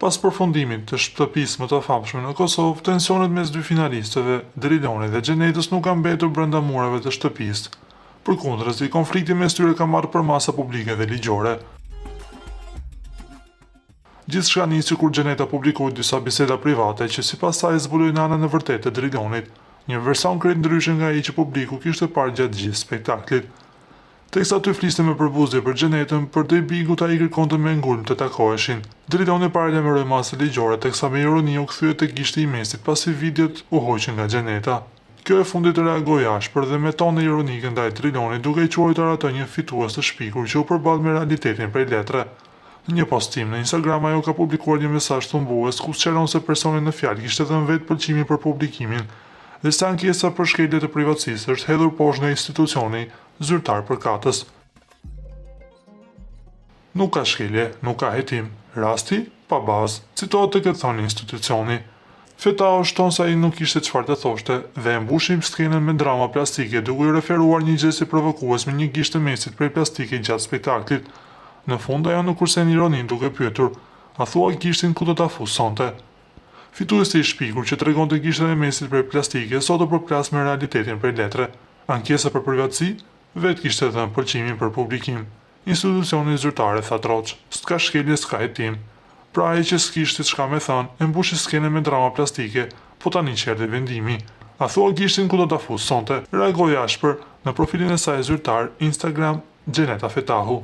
Pas përfundimit të shtëpisë më të famshme në Kosovë, tensionet mes dy finalistëve, Drilonit dhe Xhenetës, nuk kanë mbetur brenda murave të shtëpisë. Përkundërzi, konflikti mes tyre ka marrë për masa publike dhe ligjore. Gjithçka nisi kur Xheneta publikoi disa biseda private që sipas saj zbulojnë anën e vërtetë të Drilonit, një version krejt ndryshe nga ai që publiku kishte parë gjatë gjithë spektaklit. Teksa ty fliste me përbuzje për Xhenetën, për te Bigut ai kërkonte me ngulm të takoheshin. Driloni paralajmëroi masë ligjore, teksa me ironi u kthye tek gishti i mesit pasi videot u hoqën nga Xheneta. Kjo e fundit reagoi ashpër dhe me tonë ironike ndaj Drilonit, duke i quajtur atë një fitues të shpikur që u përball me realitetin prej letre. Në një postim në Instagram ajo ka publikuar një mesazh thumbues ku sqaron se personi në fjalë kishte dhënë vetë pëlqimin për publikimin, dhe sa ankesa për shkelje të privatësisë është hedhur poshtë nga institucioni zyrtar përkatës. Nuk ka shkelje, nuk ka hetim. Rasti pa bazë, citohet tek e thënë institucioni. Fetau shton se ai nuk kishte çfarë të thoshte dhe e mbushim skenën me drama plastike, duke i referuar një gjest i provokues me një gisht të mesit prej plastike gjatë spektaklit. Në fund ajo nuk kursen ironin duke pyetur: "A thua gishtin ku do ta fusonte?" Fituesi i shpikur që tregonte gishtin e mesit prej plastike sot u përplas me realitetin prej letre. Ankesa për privatësi vetë kishte dhënë pëlqimin për publikim. Institucioni zyrtar tha troç: "S'ka shkelje, s'ka hetim." Pra ai që s'kishte çka me thënë, e mbushi skenën me drama plastike, po tani që erdhi vendimi. "A thua gishtin ku do ta fusonte?" reagoi ashpër në profilin e saj zyrtar Instagram Xheneta Fetahu.